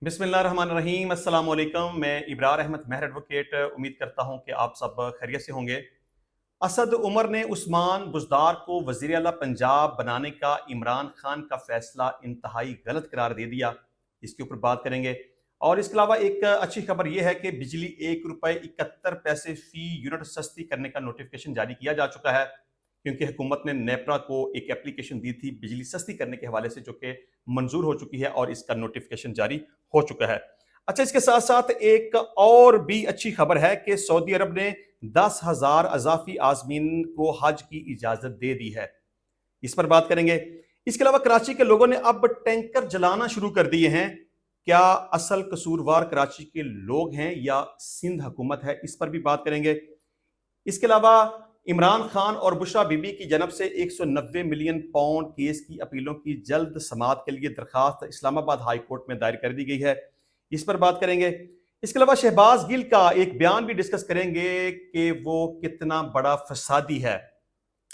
बिस्मिल्लाहिर्रहमानिर्रहीम। अस्सलाम वालेकुम। मैं इब्रार अहमद महर एडवोकेट उम्मीद करता हूं कि आप सब खैरियत से होंगे। असद उमर ने उस्मान बुज़दार को वज़ीर आला पंजाब बनाने का इमरान खान का फैसला इंतहाई गलत करार दे दिया। इसके ऊपर बात करेंगे। और इसके अलावा एक अच्छी खबर यह है कि बिजली ₹1.71 फी यूनिट सस्ती करने का नोटिफिकेशन जारी किया जा चुका है, क्योंकि हुकूमत ने नेपरा को एक एप्लीकेशन दी थी बिजली सस्ती करने के हवाले से, जो कि मंजूर हो चुकी है और इसका नोटिफिकेशन जारी हो चुका है। अच्छा, इसके साथ साथ एक और भी अच्छी खबर है कि सऊदी अरब ने 10,000 अजाफी आजमीन को हज की इजाजत दे दी है। इस पर बात करेंगे। इसके अलावा कराची के लोगों ने अब टैंकर जलाना शुरू कर दिए हैं। क्या असल कसूरवार कराची के लोग हैं या सिंध हुकूमत है? इस पर भी बात करेंगे। इसके अलावा इमरान खान और बुशरा बीबी की जनब से 190 मिलियन पाउंड केस की अपीलों की जल्द समाअत के लिए दरखास्त इस्लामाबाद हाई कोर्ट में दायर कर दी गई है। इस पर बात करेंगे। इसके अलावा शहबाज गिल का एक बयान भी डिस्कस करेंगे कि वो कितना बड़ा फसादी है।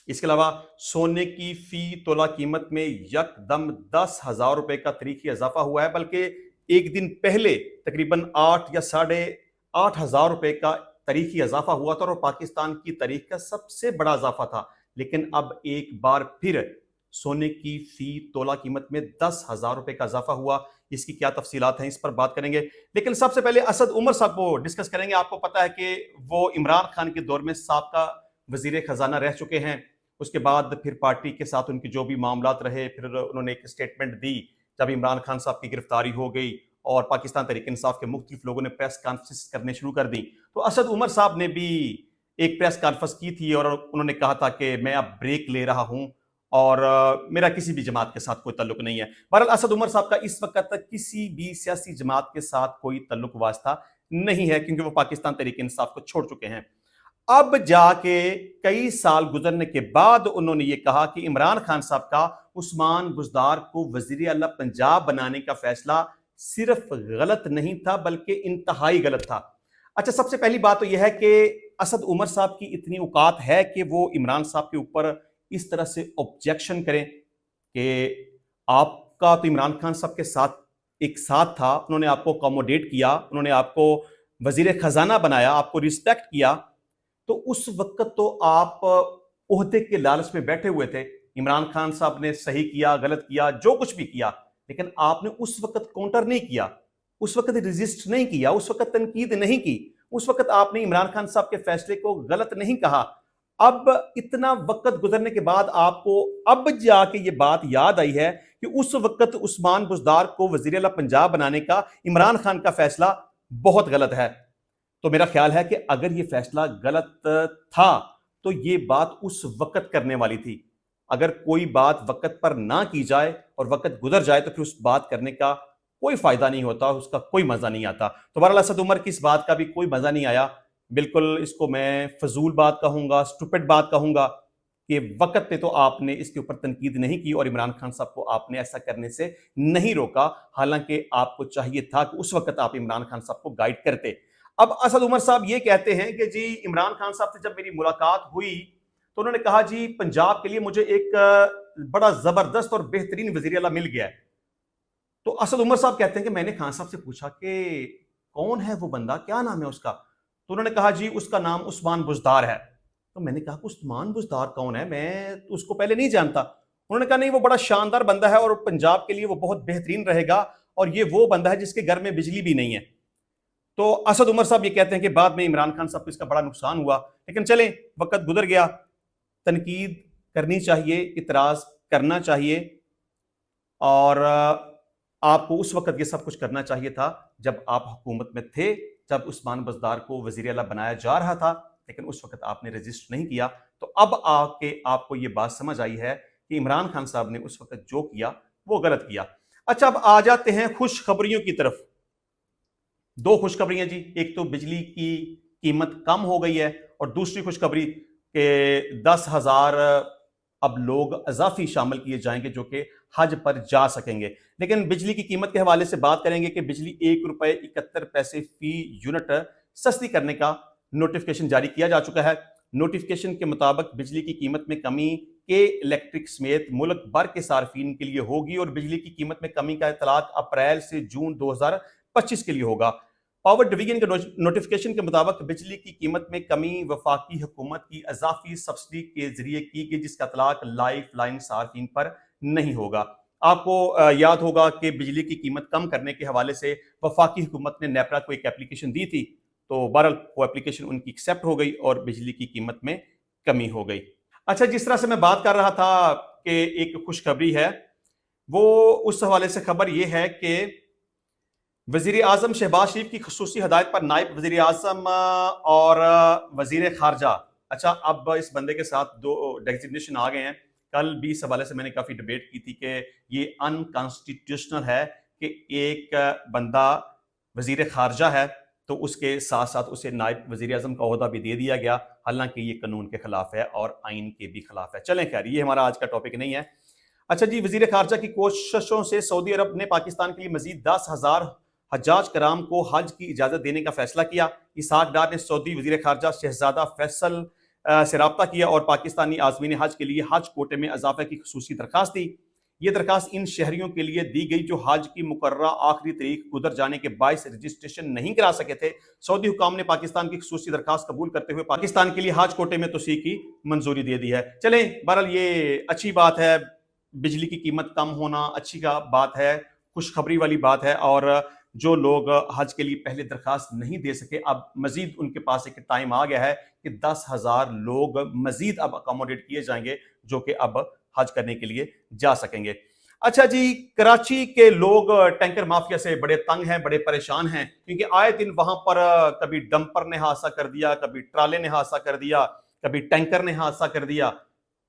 इसके अलावा सोने की फी तोला कीमत में यकदम 10,000 रुपए का तारीखी इजाफा हुआ है, बल्कि एक दिन पहले तकरीबन 8 या 8,500 रुपए का तारीखी इजाफा हुआ था और पाकिस्तान की तारीख का सबसे बड़ा इजाफा था। लेकिन अब एक बार फिर सोने की फी तोला कीमत में 10,000 रुपए का इजाफा हुआ। इसकी क्या तफसीलात हैं, इस पर बात करेंगे। लेकिन सबसे पहले असद उमर साहब को डिस्कस करेंगे। आपको पता है कि वो इमरान खान के दौर में साबका वजीर खजाना रह चुके हैं। उसके बाद फिर पार्टी के साथ उनके जो भी मामलात रहे, फिर उन्होंने एक स्टेटमेंट दी जब इमरान खान साहब की गिरफ्तारी हो गई और पाकिस्तान तहरीक इंसाफ के मुख्तलिफ लोगों ने प्रेस कॉन्फ्रेंस करने शुरू कर दी। तो असद उमर साहब ने भी एक प्रेस कॉन्फ्रेंस की थी और उन्होंने कहा था कि मैं अब ब्रेक ले रहा हूं और मेरा किसी भी जमात के साथ कोई तल्लुक नहीं है। बहरहाल असद उमर साहब का इस वक्त तक किसी भी सियासी जमात के साथ कोई तल्लुक वास्ता नहीं है, क्योंकि वो पाकिस्तान तहरीक इंसाफ को छोड़ चुके हैं। अब जाके कई साल गुजरने के बाद उन्होंने ये कहा कि इमरान खान साहब का उस्मान बुज़दार को वज़ीर आला पंजाब बनाने का फैसला सिर्फ गलत नहीं था, बल्कि इंतहाई गलत था। अच्छा, सबसे पहली बात तो यह है कि असद उमर साहब की इतनी औकात है कि वो इमरान साहब के ऊपर इस तरह से ऑब्जेक्शन करें कि आपका तो इमरान खान साहब के साथ एक साथ था, उन्होंने आपको अकोमोडेट किया, उन्होंने आपको वजीर खजाना बनाया, आपको रिस्पेक्ट किया। तो उस वक्त तो आप ओहदे के लालच में बैठे हुए थे। इमरान खान साहब ने सही किया, गलत किया, जो कुछ भी किया, लेकिन आपने उस वक्त काउंटर नहीं किया, उस वक्त रेजिस्ट नहीं किया, उस वक्त तनकीद नहीं की, उस वक्त आपने इमरान खान साहब के फैसले को गलत नहीं कहा। अब इतना वक्त गुजरने के बाद आपको अब जाके ये बात याद आई है कि उस वक्त उस्मान बुज़दार को वज़ीर आला पंजाब बनाने का इमरान खान का फैसला बहुत गलत है। तो मेरा ख्याल है कि अगर ये फैसला गलत था तो ये बात उस वक्त करने वाली थी। अगर कोई बात वक्त पर ना की जाए और वक्त गुजर जाए तो फिर उस बात करने का कोई फायदा नहीं होता, उसका कोई मजा नहीं आता। तो बहरहाल असद उमर की इस बात का भी कोई मजा नहीं आया। बिल्कुल इसको मैं फजूल बात कहूंगा, स्टूपिड बात कहूंगा कि वक्त पे तो आपने इसके ऊपर तनकीद नहीं की और इमरान खान साहब को आपने ऐसा करने से नहीं रोका। हालांकि आपको चाहिए था कि उस वक्त आप इमरान खान साहब को गाइड करते। अब असद उमर साहब ये कहते हैं कि जी इमरान खान साहब से जब मेरी मुलाकात हुई तो उन्होंने कहा जी पंजाब के लिए मुझे एक बड़ा जबरदस्त और बेहतरीन वजीर आला मिल गया है। तो असद उमर साहब कहते हैं कि मैंने खान साहब से पूछा कि कौन है वो बंदा, क्या नाम है उसका? तो उन्होंने कहा जी उसका नाम उस्मान बुज़दार है। तो मैंने कहा उस्मान बुज़दार कौन है, मैं तो उसको पहले नहीं जानता। उन्होंने कहा नहीं, वो बड़ा शानदार बंदा है और पंजाब के लिए वो बहुत बेहतरीन रहेगा और ये वो बंदा है जिसके घर में बिजली भी नहीं है। तो असद उमर साहब ये कहते हैं कि बाद में इमरान खान साहब को इसका बड़ा नुकसान हुआ, लेकिन चलें वक्त गुजर गया। तनकीद करनी चाहिए, इतराज करना चाहिए और आपको उस वक्त ये सब कुछ करना चाहिए था जब आप हुकूमत में थे, जब उस्मान बुज़दार को वज़ीर आला बनाया जा रहा था, लेकिन उस वक्त आपने रजिस्ट नहीं किया। तो अब आके आपको ये बात समझ आई है कि इमरान खान साहब ने उस वक्त जो किया वो गलत किया। अच्छा, अब आ जाते हैं खुशखबरियों की तरफ। दो खुशखबरियां जी, एक तो बिजली की कीमत कम हो गई है और दूसरी खुशखबरी के 10,000 अब लोग अजाफी शामिल किए जाएंगे जो कि हज पर जा सकेंगे। लेकिन बिजली की कीमत के हवाले से बात करेंगे कि बिजली ₹1.71 फी यूनिट सस्ती करने का नोटिफिकेशन जारी किया जा चुका है। नोटिफिकेशन के मुताबिक बिजली की कीमत में कमी के इलेक्ट्रिक समेत मुल्क भर के सार्फिन के लिए होगी और बिजली की कीमत में कमी का इतलाक अप्रैल से जून 2025 के लिए होगा। पावर डिवीजन के नोटिफिकेशन के मुताबिक बिजली की कीमत में कमी वफाकी हुकूमत की इजाफी सब्सिडी के जरिए की गई, जिसका इतलाक लाइफ लाइन सार्फिन पर नहीं होगा। आपको याद होगा कि बिजली की कीमत कम करने के हवाले से वफाकी हुकूमत ने नेपरा को एक एप्लीकेशन दी थी, तो बहरहाल वो एप्लीकेशन उनकी एक्सेप्ट हो गई और बिजली की कीमत में कमी हो गई। अच्छा, जिस तरह से मैं बात कर रहा था कि एक खुशखबरी है, वो उस हवाले से खबर ये है कि वजीर आजम शहबाज शरीफ की खसूसी हदायत पर नायब वजीर आजम और वजीर खारजा, अच्छा अब इस बंदे के साथ दो डेजिग्नेशन आ गए हैं। कल भी इस हवाले से मैंने काफ़ी डिबेट की थी कि ये अनकॉन्स्टिट्यूशनल है कि एक बंदा वजीर खारजा है तो उसके साथ साथ उसे नायब वजीर आजम का ओहदा भी दे दिया गया, हालांकि ये कानून के खिलाफ है और आइन के भी खिलाफ है। चलें खैर, ये हमारा आज का टॉपिक नहीं है। अच्छा जी, वजीर खारजा की कोशिशों से सऊदी अरब ने पाकिस्तान के लिए मजीद 10,000 हज्जाज कराम को हज की इजाज़त देने का फैसला किया। इसहाक डार ने सऊदी वजीर खारजा शहजादा फैसल से रब्ता किया और पाकिस्तानी आज़मीन हज के लिए हज कोटे में इजाफे की खसूसी दरखास्त दी। ये दरखास्त इन शहरियों के लिए दी गई जो हज की मुकर्ररा आखिरी तारीख गुजर जाने के बायस रजिस्ट्रेशन नहीं करा सके थे। सऊदी हुकाम ने पाकिस्तान की खसूसी दरखास्त कबूल करते हुए पाकिस्तान के लिए हज कोटे में तोसी की मंजूरी दे दी है। चलें, बहरहाल ये अच्छी बात है, बिजली की कीमत कम होना अच्छी का बात है, खुशखबरी वाली बात है। और जो लोग हज के लिए पहले दरखास्त नहीं दे सके, अब मजीद उनके पास एक टाइम आ गया है कि 10,000 लोग मजीद अब अकोमोडेट किए जाएंगे जो कि अब हज करने के लिए जा सकेंगे। अच्छा जी, कराची के लोग टैंकर माफिया से बड़े तंग हैं, बड़े परेशान हैं, क्योंकि आए दिन वहां पर कभी डंपर ने हादसा कर दिया, कभी ट्राले ने हादसा कर दिया, कभी टैंकर ने हादसा कर दिया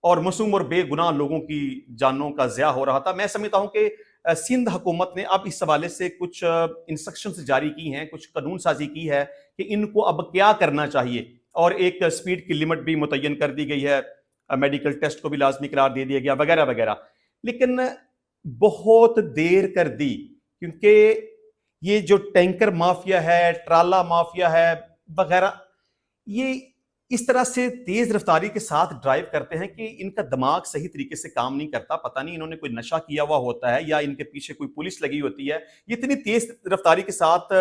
और मासूम और बेगुनाह लोगों की जानों का ज़िया हो रहा था। मैं समझता हूं कि सिंध हुकूमत ने अब इस हवाले से कुछ इंस्ट्रक्शंस जारी की हैं, कुछ कानून साजी की है कि इनको अब क्या करना चाहिए, और एक स्पीड की लिमिट भी मुतय्यन कर दी गई है, मेडिकल टेस्ट को भी लाजमी करार दे दिया गया वगैरह वगैरह। लेकिन बहुत देर कर दी, क्योंकि ये जो टैंकर माफिया है, ट्राला माफिया है वगैरह, ये इस तरह से तेज रफ्तारी के साथ ड्राइव करते हैं कि इनका दिमाग सही तरीके से काम नहीं करता। पता नहीं इन्होंने कोई नशा किया हुआ होता है या इनके पीछे कोई पुलिस लगी होती है। ये इतनी तेज रफ्तारी के साथ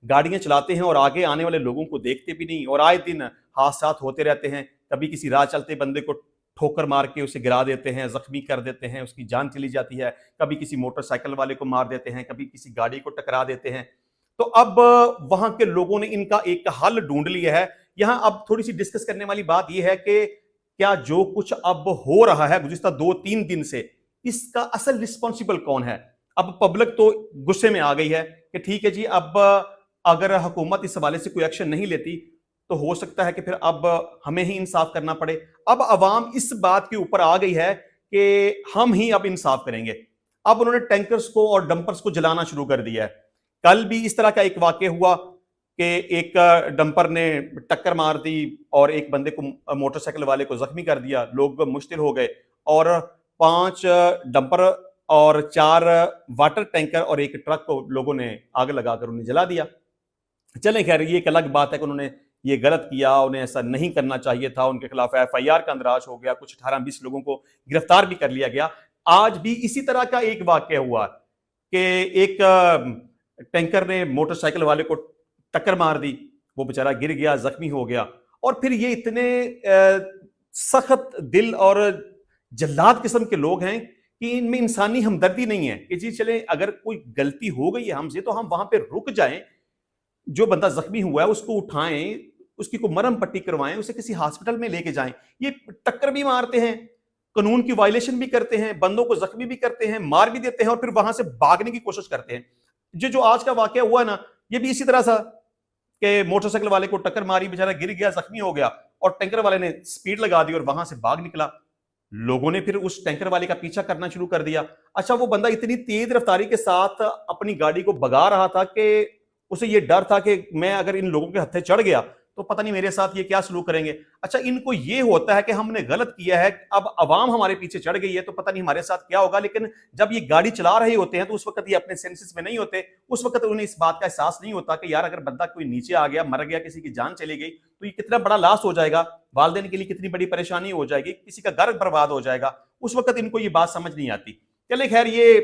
गाड़ियां चलाते हैं और आगे आने वाले लोगों को देखते भी नहीं, और आए दिन हादसा होते रहते हैं। कभी किसी राह चलते बंदे को ठोकर मार के उसे गिरा देते हैं, जख्मी कर देते हैं, उसकी जान चली जाती है। कभी किसी मोटरसाइकिल वाले को मार देते हैं, कभी किसी गाड़ी को टकरा देते हैं। तो अब वहां के लोगों ने इनका एक हल ढूंढ लिया है। यहां अब थोड़ी सी डिस्कस करने वाली बात यह है कि क्या जो कुछ अब हो रहा है गुज़िश्ता 2-3 दिन से, इसका असल रिस्पॉन्सिबल कौन है? अब पब्लिक तो गुस्से में आ गई है कि ठीक है जी, अब अगर हुकूमत इस हवाले से कोई एक्शन नहीं लेती तो हो सकता है कि फिर अब हमें ही इंसाफ करना पड़े। अब अवाम इस बात के ऊपर आ गई है कि हम ही अब इंसाफ करेंगे। अब उन्होंने टैंकर्स को और डंपर्स को जलाना शुरू कर दिया है। कल भी इस तरह का एक वाकया हुआ कि एक डंपर ने टक्कर मार दी और एक बंदे को, मोटरसाइकिल वाले को जख्मी कर दिया। लोग मुश्तिल हो गए और 5 डंपर और 4 वाटर टैंकर और एक ट्रक को लोगों ने आग लगाकर उन्हें जला दिया। चलें खैर, ये एक अलग बात है कि उन्होंने ये गलत किया, उन्हें ऐसा नहीं करना चाहिए था। उनके खिलाफ FIR का अंदराज हो गया, कुछ 18-20 लोगों को गिरफ्तार भी कर लिया गया। आज भी इसी तरह का एक वाकया हुआ कि एक टैंकर ने मोटरसाइकिल वाले को टक्कर मार दी, वो बेचारा गिर गया, जख्मी हो गया। और फिर ये इतने सख्त दिल और जल्लाद किस्म के लोग हैं कि इनमें इंसानी हमदर्दी नहीं है कि जी चले, अगर कोई गलती हो गई है हमसे तो हम वहां पे रुक जाएं, जो बंदा जख्मी हुआ है उसको उठाएं, उसकी को मरहम पट्टी करवाएं, उसे किसी हॉस्पिटल में लेके जाएं। ये टक्कर भी मारते हैं, कानून की वायलेशन भी करते हैं, बंदों को जख्मी भी करते हैं, मार भी देते हैं और फिर वहां से भागने की कोशिश करते हैं। जो आज का वाकया हुआ ना, ये भी इसी तरह था कि मोटरसाइकिल वाले को टक्कर मारी, बेचारा गिर गया, जख्मी हो गया और टैंकर वाले ने स्पीड लगा दी और वहां से भाग निकला। लोगों ने फिर उस टैंकर वाले का पीछा करना शुरू कर दिया। अच्छा, वो बंदा इतनी तेज रफ्तारी के साथ अपनी गाड़ी को भगा रहा था कि उसे ये डर था कि मैं अगर इन लोगों के हत्थे चढ़ गया تو پتہ نہیں میرے ساتھ یہ کیا سلوک کریں گے. اچھا ان کو یہ ہوتا ہے کہ ہم نے غلط کیا ہے, اب عوام ہمارے پیچھے چڑھ گئی ہے تو پتہ نہیں ہمارے ساتھ کیا ہوگا, لیکن جب یہ گاڑی چلا رہے ہوتے ہیں تو اس وقت یہ اپنے سینسز میں نہیں ہوتے, اس وقت انہیں اس بات کا احساس نہیں ہوتا کہ یار اگر بندہ کوئی نیچے آ گیا, مر گیا, کسی کی جان چلی گئی تو یہ کتنا بڑا لاس ہو جائے گا, والدین کے لیے کتنی بڑی پریشانی ہو جائے گی, کسی کا گھر برباد ہو جائے گا. اس وقت ان کو یہ بات سمجھ نہیں آتی. چلے خیر, یہ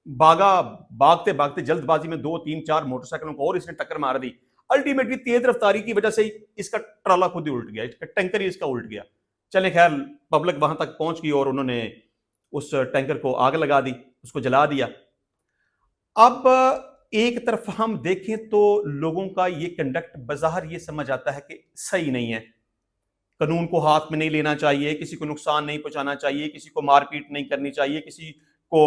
بھاگتے بھاگتے جلد بازی میں 2 3 4 موٹر سائیکلوں کو اور اس نے ٹکر مار دی. الٹیمیٹلی تیز رفتاری کی وجہ سے اس کا ٹرالا خود ہی الٹ گیا, اس کا ٹینکر ہی اس کا الٹ گیا. چلے خیر, پبلک وہاں تک پہنچ گئی اور انہوں نے اس ٹینکر کو آگ لگا دی, اس کو جلا دیا. اب ایک طرف ہم دیکھیں تو لوگوں کا یہ کنڈکٹ بظاہر یہ سمجھ آتا ہے کہ صحیح نہیں ہے, قانون کو ہاتھ میں نہیں لینا چاہیے, کسی کو نقصان نہیں پہنچانا چاہیے, کسی کو مار پیٹ نہیں کرنی چاہیے, کسی کو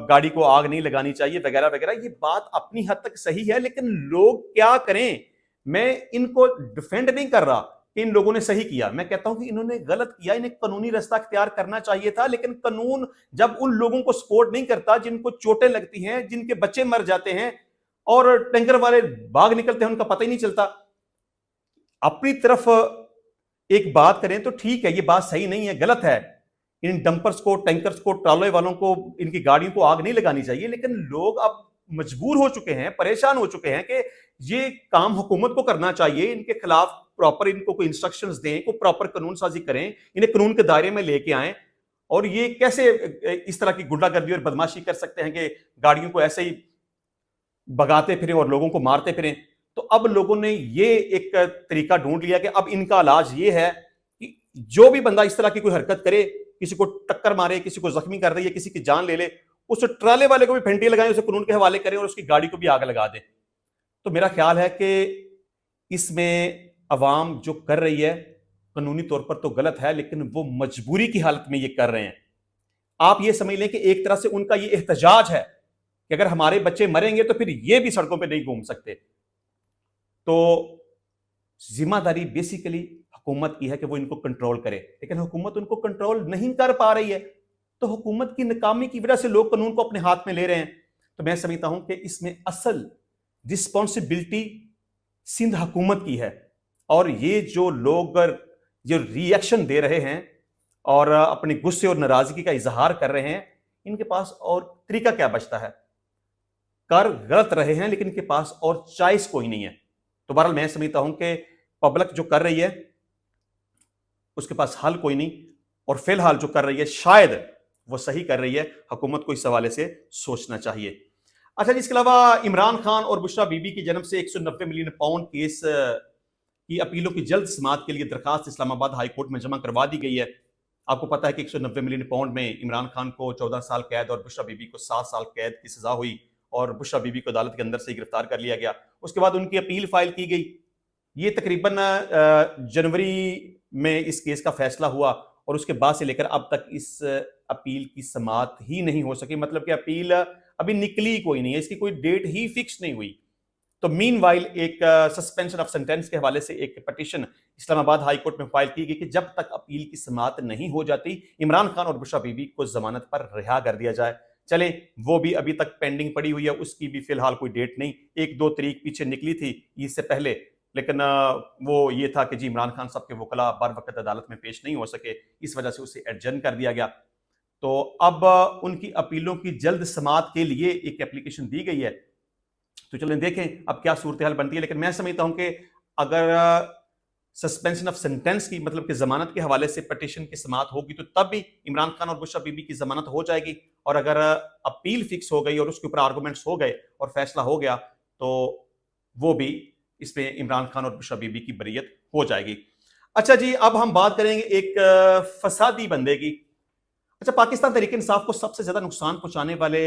گاڑی کو آگ نہیں لگانی چاہیے وغیرہ وغیرہ. یہ بات اپنی حد تک صحیح ہے, لیکن لوگ کیا کریں؟ میں ان کو ڈیفینڈ نہیں کر رہا کہ ان لوگوں نے صحیح کیا, میں کہتا ہوں کہ انہوں نے غلط کیا, انہیں قانونی راستہ اختیار کرنا چاہیے تھا. لیکن قانون جب ان لوگوں کو سپورٹ نہیں کرتا جن کو چوٹیں لگتی ہیں, جن کے بچے مر جاتے ہیں اور ٹینکر والے بھاگ نکلتے ہیں, ان کا پتہ ہی نہیں چلتا. اپنی طرف ایک بات کریں تو ٹھیک ہے, یہ بات صحیح نہیں ہے, غلط ہے, ان ڈمپرز کو, ٹینکرز کو, ٹرالے والوں کو, ان کی گاڑیوں کو آگ نہیں لگانی چاہیے. لیکن لوگ اب مجبور ہو چکے ہیں, پریشان ہو چکے ہیں کہ یہ کام حکومت کو کرنا چاہیے, ان کے خلاف پراپر ان کو کوئی انسٹرکشنز دیں, کوئی پراپر قانون سازی کریں, انہیں قانون کے دائرے میں لے کے آئیں. اور یہ کیسے اس طرح کی گنڈا گردی اور بدماشی کر سکتے ہیں کہ گاڑیوں کو ایسے ہی بگاتے پھریں اور لوگوں کو مارتے پھریں. تو اب لوگوں نے یہ ایک طریقہ ڈھونڈ لیا کہ اب ان کا علاج یہ ہے کہ جو بھی بندہ اس طرح کی کوئی حرکت کرے, کسی کو ٹکر مارے, کسی کو زخمی کر دے یا کسی کی جان لے لے, اس ٹرالے والے کو بھی پھینٹی لگائیں, اسے قانون کے حوالے کریں اور اس کی گاڑی کو بھی آگ لگا دیں. تو میرا خیال ہے کہ اس میں عوام جو کر رہی ہے قانونی طور پر تو غلط ہے, لیکن وہ مجبوری کی حالت میں یہ کر رہے ہیں. آپ یہ سمجھ لیں کہ ایک طرح سے ان کا یہ احتجاج ہے کہ اگر ہمارے بچے مریں گے تو پھر یہ بھی سڑکوں پہ نہیں گھوم سکتے. تو ذمہ داری بیسیکلی حکومت کی ہے کہ وہ ان کو کنٹرول کرے, لیکن حکومت ان کو کنٹرول نہیں کر پا رہی ہے. تو حکومت کی ناکامی کی وجہ سے لوگ قانون کو اپنے ہاتھ میں لے رہے ہیں. تو میں سمجھتا ہوں کہ اس میں اصل رسپانسبلٹی سندھ حکومت کی ہے, اور یہ جو لوگ جو ری ایکشن دے رہے ہیں اور اپنے غصے اور ناراضگی کا اظہار کر رہے ہیں, ان کے پاس اور طریقہ کیا بچتا ہے؟ کر غلط رہے ہیں لیکن ان کے پاس اور چائس کوئی نہیں ہے. تو بہرحال میں سمجھتا ہوں کہ پبلک جو کر رہی ہے اس کے پاس حل کوئی نہیں, اور فی الحال جو کر رہی ہے شاید وہ صحیح کر رہی ہے. حکومت کو اس حوالے سے سوچنا چاہیے. اچھا جی, اس کے علاوہ عمران خان اور بشرا بی بی کی جانب سے 190 ملین پاؤنڈ کیس کی اپیلوں کی جلد سماعت کے لیے درخواست اسلام آباد ہائی کورٹ میں جمع کروا دی گئی ہے. آپ کو پتا ہے کہ 190 ملین پاؤنڈ میں عمران خان کو 14 سال قید اور بشرا بی بی کو 7 سال قید کی سزا ہوئی, اور بشرا بی بی کو عدالت کے اندر سے گرفتار کر لیا گیا. اس کے بعد ان کی اپیل فائل کی گئی. یہ تقریباً جنوری میں اس کیس کا فیصلہ ہوا, اور اس کے بعد سے لے کر اب تک اس اپیل کی سماعت ہی نہیں ہو سکی. مطلب کہ اپیل ابھی نکلی کوئی نہیں ہے, اس کی کوئی ڈیٹ ہی فکس نہیں ہوئی. تو مین وائل ایک سسپینشن آف سینٹینس کے حوالے سے ایک پٹیشن اسلام آباد ہائی کورٹ میں فائل کی گئی کہ جب تک اپیل کی سماعت نہیں ہو جاتی عمران خان اور بشرا بی بی کو ضمانت پر رہا کر دیا جائے. چلے وہ بھی ابھی تک پینڈنگ پڑی ہوئی ہے, اس کی بھی فی الحال کوئی ڈیٹ نہیں. 1-2 تاریخ پیچھے نکلی تھی عید سے پہلے, لیکن وہ یہ تھا کہ جی عمران خان صاحب کے وکلاء بر وقت عدالت میں پیش نہیں ہو سکے, اس وجہ سے اسے ایڈجرن کر دیا گیا. تو اب ان کی اپیلوں کی جلد سماعت کے لیے ایک اپلیکیشن دی گئی ہے. تو چلیں دیکھیں اب کیا صورتحال بنتی ہے. لیکن میں سمجھتا ہوں کہ اگر سسپینشن آف سینٹینس کی مطلب کہ ضمانت کے حوالے سے پٹیشن کی سماعت ہوگی تو تب بھی عمران خان اور بشرا بی بی کی ضمانت ہو جائے گی, اور اگر اپیل فکس ہو گئی اور اس کے اوپر آرگومنٹس ہو گئے اور فیصلہ ہو گیا تو وہ بھی اس میں عمران خان اور بشرا بی بی کی بریت ہو جائے گی. اچھا جی, اب ہم بات کریں گے ایک فسادی بندے کی. اچھا, پاکستان تحریک انصاف کو سب سے زیادہ نقصان پہنچانے والے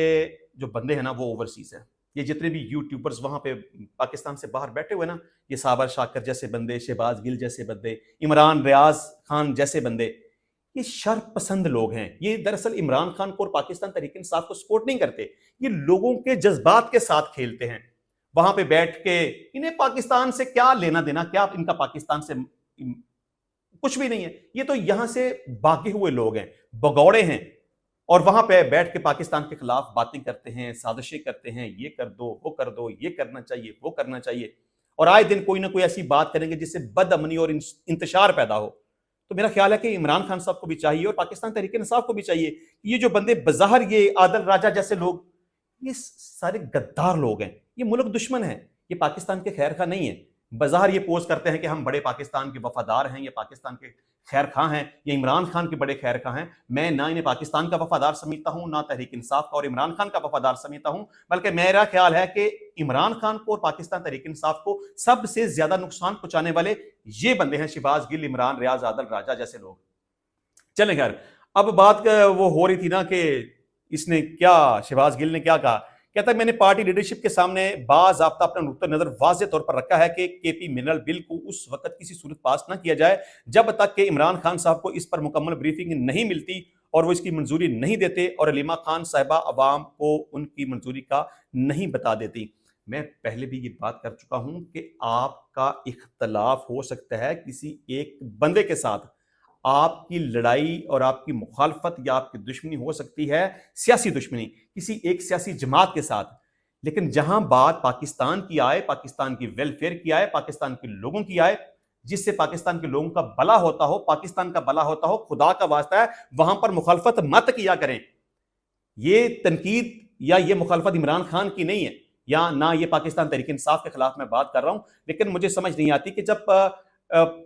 جو بندے ہیں نا وہ اوورسیز ہیں. یہ جتنے بھی یوٹیوبرز وہاں پہ پاکستان سے باہر بیٹھے ہوئے نا, یہ صابر شاکر جیسے بندے, شہباز گل جیسے بندے, عمران ریاض خان جیسے بندے, یہ شر پسند لوگ ہیں. یہ دراصل عمران خان کو اور پاکستان تحریک انصاف کو سپورٹ نہیں کرتے, یہ لوگوں کے جذبات کے ساتھ کھیلتے ہیں. وہاں پہ بیٹھ کے انہیں پاکستان سے کیا لینا دینا, کیا ان کا پاکستان سے کچھ بھی نہیں ہے. یہ تو یہاں سے باقی ہوئے لوگ ہیں, بگوڑے ہیں, اور وہاں پہ بیٹھ کے پاکستان کے خلاف باتیں کرتے ہیں, سازشیں کرتے ہیں, یہ کر دو, وہ کر دو, یہ کرنا چاہیے, وہ کرنا چاہیے. اور آئے دن کوئی نہ کوئی ایسی بات کریں گے جس سے بد امنی اور انتشار پیدا ہو. تو میرا خیال ہے کہ عمران خان صاحب کو بھی چاہیے اور پاکستان تحریک انصاف کو بھی چاہیے کہ یہ جو بندے بظاہر یہ عادل راجہ جیسے لوگ، یہ سارے غدار لوگ ہیں، یہ ملک دشمن ہیں، یہ پاکستان کے خیر خواہ نہیں ہیں. بظاہر یہ پوز کرتے ہیں کہ ہم بڑے پاکستان کے وفادار ہیں، یہ پاکستان کے خیر خواہ ہیں، یہ عمران خان کے بڑے خیر خواہ ہیں. میں نہ انہیں پاکستان کا وفادار سمجھتا ہوں، نہ تحریک انصاف کا اور عمران خان کا وفادار سمجھتا ہوں، بلکہ میرا خیال ہے کہ عمران خان کو اور پاکستان تحریک انصاف کو سب سے زیادہ نقصان پہنچانے والے یہ بندے ہیں، شہباز گل، عمران ریاض، عادل راجہ جیسے لوگ. چلیں خیر، اب بات وہ ہو رہی تھی نا کہ اس نے کیا، شہباز گل نے کیا کہا. کہتا ہے میں نے پارٹی لیڈرشپ کے سامنے باضابطہ اپنا نقطہ نظر واضح طور پر رکھا ہے کہ کے پی منرل بل کو اس وقت کسی صورت پاس نہ کیا جائے جب تک کہ عمران خان صاحب کو اس پر مکمل بریفنگ نہیں ملتی اور وہ اس کی منظوری نہیں دیتے اور علیمہ خان صاحبہ عوام کو ان کی منظوری کا نہیں بتا دیتی. میں پہلے بھی یہ بات کر چکا ہوں کہ آپ کا اختلاف ہو سکتا ہے کسی ایک بندے کے ساتھ، آپ کی لڑائی اور آپ کی مخالفت یا آپ کی دشمنی ہو سکتی ہے، سیاسی دشمنی کسی ایک سیاسی جماعت کے ساتھ، لیکن جہاں بات پاکستان کی آئے، پاکستان کی ویلفیئر کی آئے، پاکستان کے لوگوں کی آئے، جس سے پاکستان کے لوگوں کا بھلا ہوتا ہو، پاکستان کا بھلا ہوتا ہو، خدا کا واسطہ ہے وہاں پر مخالفت مت کیا کریں. یہ تنقید یا یہ مخالفت عمران خان کی نہیں ہے، یا نہ یہ پاکستان تحریک انصاف کے خلاف میں بات کر رہا ہوں، لیکن مجھے سمجھ نہیں آتی کہ جب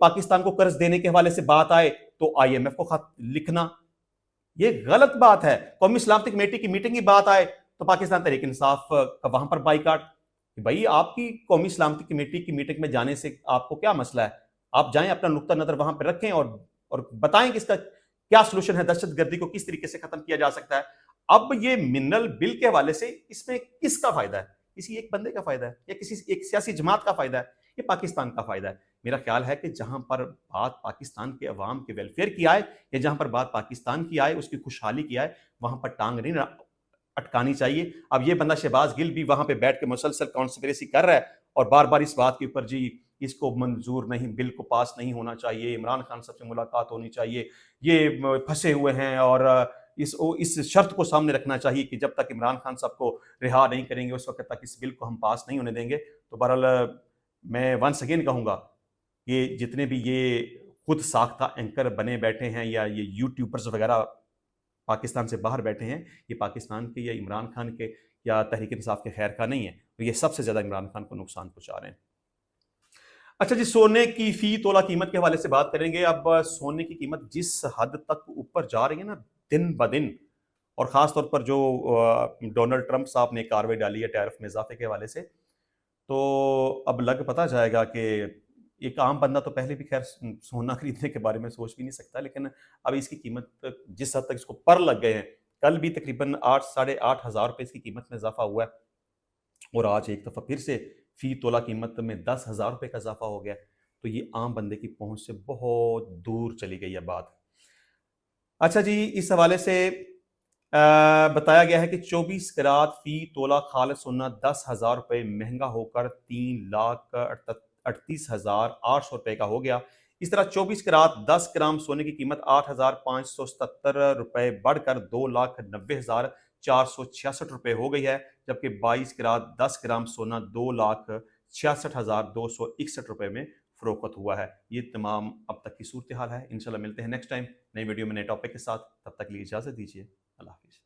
پاکستان کو قرض دینے کے حوالے سے بات آئے تو آئی ایم ایف کو خط لکھنا یہ غلط بات ہے. قومی سلامتی کمیٹی کی میٹنگ کی بات آئے تو پاکستان تحریک انصاف کا وہاں پر بائیکاٹ. بھائی آپ کی قومی سلامتی کمیٹی کی میٹنگ میں جانے سے آپ کو کیا مسئلہ ہے؟ آپ جائیں، اپنا نقطہ نظر وہاں پہ رکھیں اور بتائیں کہ اس کا کیا سلوشن ہے، دہشت گردی کو کس طریقے سے ختم کیا جا سکتا ہے. اب یہ منرل بل کے حوالے سے اس میں کس کا فائدہ ہے؟ کسی ایک بندے کا فائدہ ہے یا کسی ایک سیاسی جماعت کا فائدہ ہے؟ یہ پاکستان کا فائدہ ہے. میرا خیال ہے کہ جہاں پر بات پاکستان کے عوام کے ویلفیئر کی آئے یا جہاں پر بات پاکستان کی آئے، اس کی خوشحالی کی آئے، وہاں پر ٹانگ نہیں اٹکانی چاہیے. اب یہ بندہ شہباز گل بھی وہاں پہ بیٹھ کے مسلسل کانسپریسی کر رہا ہے اور بار بار اس بات کے اوپر جی اس کو منظور نہیں، بل کو پاس نہیں ہونا چاہیے، عمران خان صاحب سے ملاقات ہونی چاہیے، یہ پھنسے ہوئے ہیں اور اس شرط کو سامنے رکھنا چاہیے کہ جب تک عمران خان صاحب کو رہا نہیں کریں گے اس وقت تک اس بل کو ہم پاس نہیں ہونے دیں گے. تو بہرحال میں ونس اگین کہوں گا یہ جتنے بھی یہ خود ساختہ اینکر بنے بیٹھے ہیں یا یہ یوٹیوبرز وغیرہ پاکستان سے باہر بیٹھے ہیں، یہ پاکستان کے یا عمران خان کے یا تحریک انصاف کے خیر کا نہیں ہے، یہ سب سے زیادہ عمران خان کو نقصان پہنچا رہے ہیں. اچھا جی، سونے کی فی تولہ قیمت کے حوالے سے بات کریں گے. اب سونے کی قیمت جس حد تک اوپر جا رہی ہے نا دن بدن، اور خاص طور پر جو ڈونلڈ ٹرمپ صاحب نے کارروائی ڈالی ہے ٹیرف میں اضافے کے حوالے سے، تو اب لگ پتہ جائے گا کہ ایک عام بندہ تو پہلے بھی خیر سونا خریدنے کے بارے میں سوچ بھی نہیں سکتا، لیکن اب اس کی قیمت جس حد تک اس کو پر لگ گئے ہیں، کل بھی تقریباً 8,500 روپے اس کی قیمت میں اضافہ ہوا ہے اور آج ایک دفعہ پھر سے فی تولہ قیمت میں 10,000 روپے کا اضافہ ہو گیا. تو یہ عام بندے کی پہنچ سے بہت دور چلی گئی ہے بات. اچھا جی، اس حوالے سے بتایا گیا ہے کہ 24 کیرات فی تولہ خالص سونا 10,000 روپے مہنگا ہو کر 3,38,800 روپے کا ہو گیا. اس طرح 24 کیرات 10 گرام سونے کی قیمت 8,577 روپے بڑھ کر 2,90,466 روپے ہو گئی ہے، جبکہ 22 کیرات 10 گرام سونا 2,66,261 روپے میں فروخت ہوا ہے. یہ تمام اب تک کی صورتحال ہے. انشاءاللہ ملتے ہیں نیکسٹ ٹائم نئی ویڈیو میں نئے ٹاپک کے ساتھ. تب تک لیے اجازت دیجیے. اللہ حافظ.